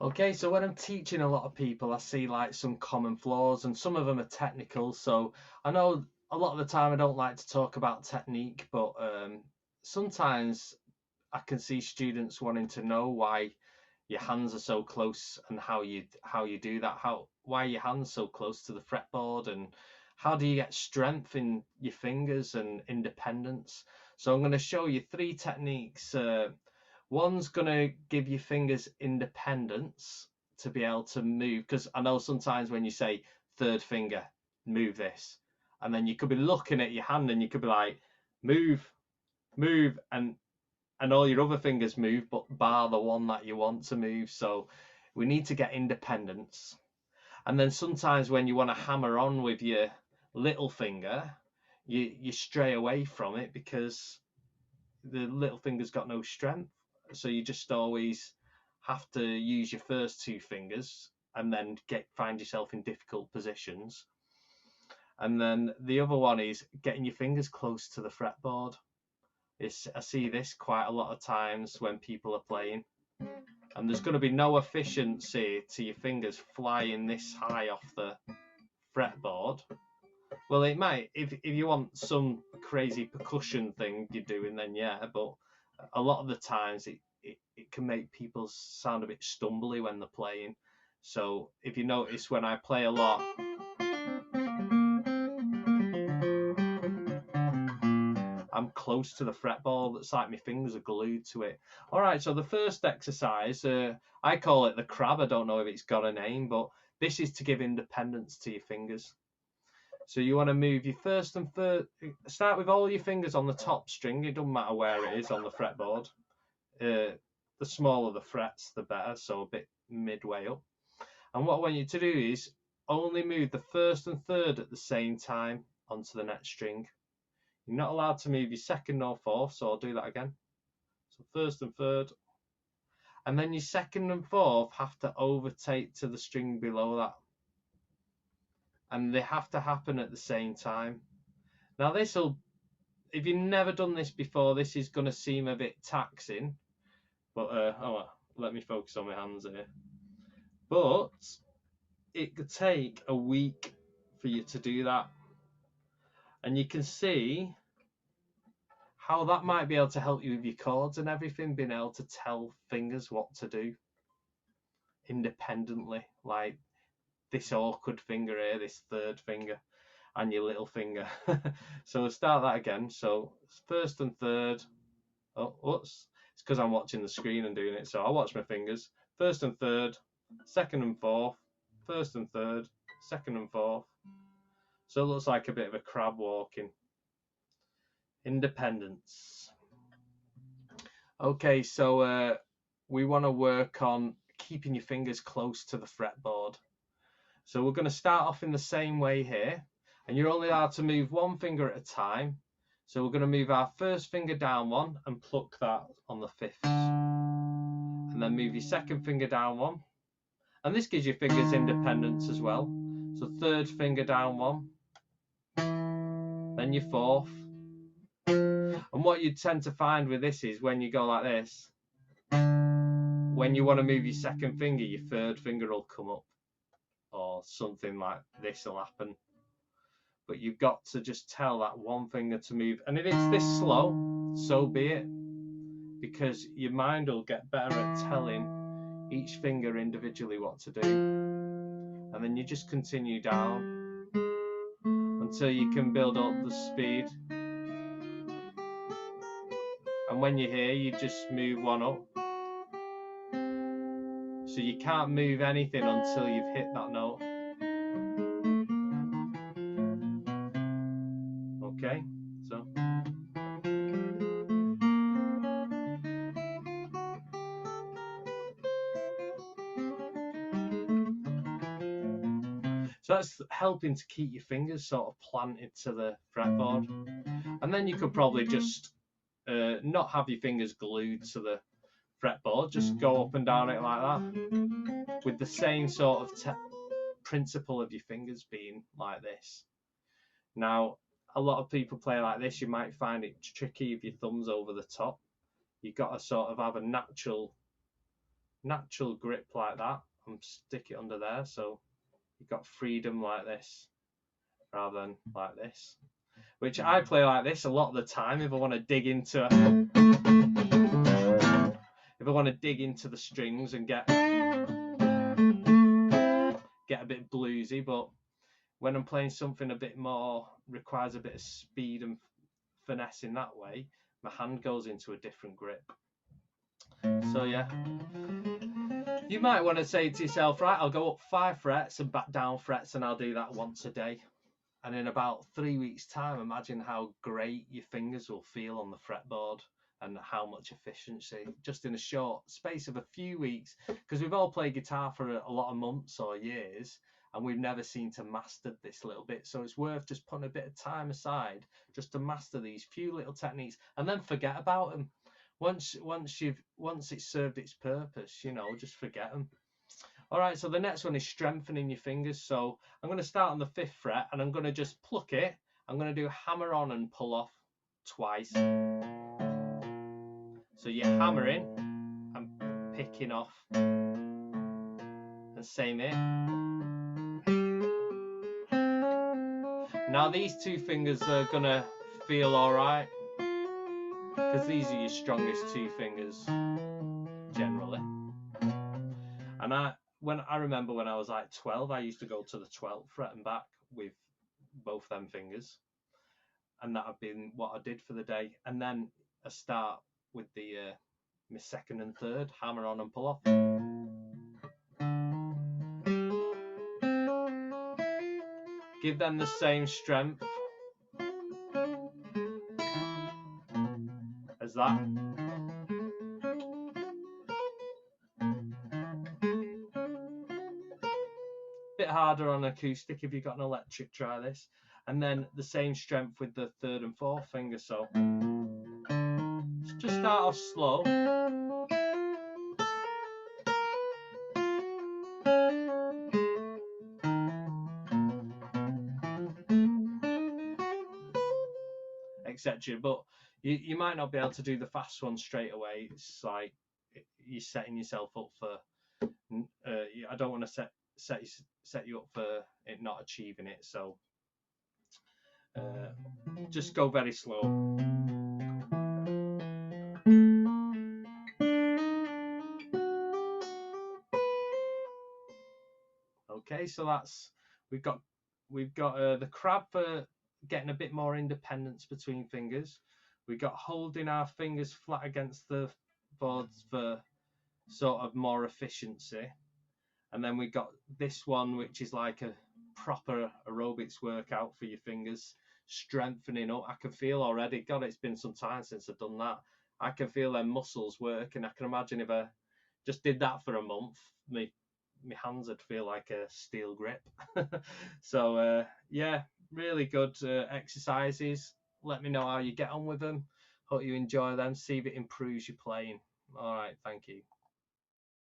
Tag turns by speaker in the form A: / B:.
A: Okay, so when I'm teaching a lot of people, I see like some common flaws, and some of them are technical. So I know a lot of the time I don't like to talk about technique, but sometimes I can see students wanting to know why your hands are so close and how you do that. How why are your hands so close to the fretboard, and how do you get strength in your fingers and independence? So I'm going to show you three techniques. One's going to give your fingers independence to be able to move, because I know sometimes when you say third finger, move this, and then you could be looking at your hand and you could be like, move, move, and all your other fingers move, but bar the one that you want to move. So we need to get independence. And then sometimes when you want to hammer on with your little finger, you stray away from it because the little finger's got no strength. So you just always have to use your first two fingers and then find yourself in difficult positions. And then the other one is getting your fingers close to the fretboard. I see this quite a lot of times when people are playing, and there's going to be no efficiency to your fingers flying this high off the fretboard. Well, it might if you want some crazy percussion thing you're doing, then yeah, but a lot of the times it can make people sound a bit stumbly when they're playing. So if you notice when I play a lot, I'm close to the fretboard. It's like my fingers are glued to it. All right, so the first exercise, I call it the crab. I don't know if it's got a name, but this is to give independence to your fingers. So you want to move your first and third. Start with all your fingers on the top string. It doesn't matter where it is on the fretboard. The smaller the frets, the better. So a bit midway up. And what I want you to do is only move the first and third at the same time onto the next string. You're not allowed to move your second or fourth, so I'll do that again. So first and third. And then your second and fourth have to overtake to the string below that. And they have to happen at the same time. Now if you've never done this before, this is going to seem a bit taxing. But, let me focus on my hands here. But it could take a week for you to do that. And you can see how that might be able to help you with your chords and everything, being able to tell fingers what to do independently, like this awkward finger here, this third finger, and your little finger. So we'll start that again. So first and third. Oh, whoops. It's because I'm watching the screen and doing it. So I watch my fingers. First and third, second and fourth, first and third, second and fourth. So it looks like a bit of a crab walking. Independence. Okay, so we want to work on keeping your fingers close to the fretboard. So we're going to start off in the same way here, and you're only allowed to move one finger at a time. So we're going to move our first finger down one and pluck that on the fifth. And then move your second finger down one. And this gives your fingers independence as well. So third finger down one, then your fourth. And what you tend to find with this is when you go like this, when you want to move your second finger, your third finger will come up, or something like this will happen. But you've got to just tell that one finger to move. And if it's this slow, so be it, because your mind will get better at telling each finger individually what to do. And then you just continue down until you can build up the speed. And when you're here, you just move one up. So you can't move anything until you've hit that note. Okay, so. So that's helping to keep your fingers sort of planted to the fretboard. And then you could probably just not have your fingers glued to the fretboard, just go up and down it like that, with the same sort of principle of your fingers being like this. Now, a lot of people play like this. You might find it tricky if your thumb's over the top. You've got to sort of have a natural natural grip like that and stick it under there, so you've got freedom like this rather than like this, which I play like this a lot of the time if I want to dig into the strings and get a bit bluesy. But when I'm playing something a bit more, requires a bit of speed and finesse in that way, my hand goes into a different grip. So yeah, you might want to say to yourself, right, I'll go up 5 frets and back down frets, and I'll do that once a day. And in about 3 weeks' time, imagine how great your fingers will feel on the fretboard and how much efficiency just in a short space of a few weeks. Because we've all played guitar for a lot of months or years, and we've never seemed to master this little bit. So it's worth just putting a bit of time aside just to master these few little techniques, and then forget about them. Once it's served its purpose, you know, just forget them. All right, so the next one is strengthening your fingers. So I'm going to start on the 5th fret, and I'm going to just pluck it. I'm going to do hammer on and pull off twice. So you're hammering and picking off. And same here. Now these 2 fingers are going to feel all right, because these are your strongest 2 fingers generally. And I remember when I was like 12, I used to go to the 12th fret and back with both them fingers, and that had been what I did for the day. And then I start with the my 2nd and 3rd, hammer on and pull off. Give them the same strength as that. Bit harder on acoustic. If you've got an electric, try this. And then the same strength with the 3rd and 4th finger. So just start off slow. Etc. But you might not be able to do the fast one straight away. It's like you're setting yourself up for I don't want to set you up for it not achieving it. So just go very slow. Okay, so that's we've got the crab for getting a bit more independence between fingers. We've got holding our fingers flat against the boards for sort of more efficiency. And then we've got this one, which is like a proper aerobics workout for your fingers, strengthening up. I can feel already, God, it's been some time since I've done that. I can feel their muscles work, and I can imagine if I just did that for a month, my hands would feel like a steel grip. So yeah, really good exercises. Let me know how you get on with them. Hope you enjoy them. See if it improves your playing. All right, thank you.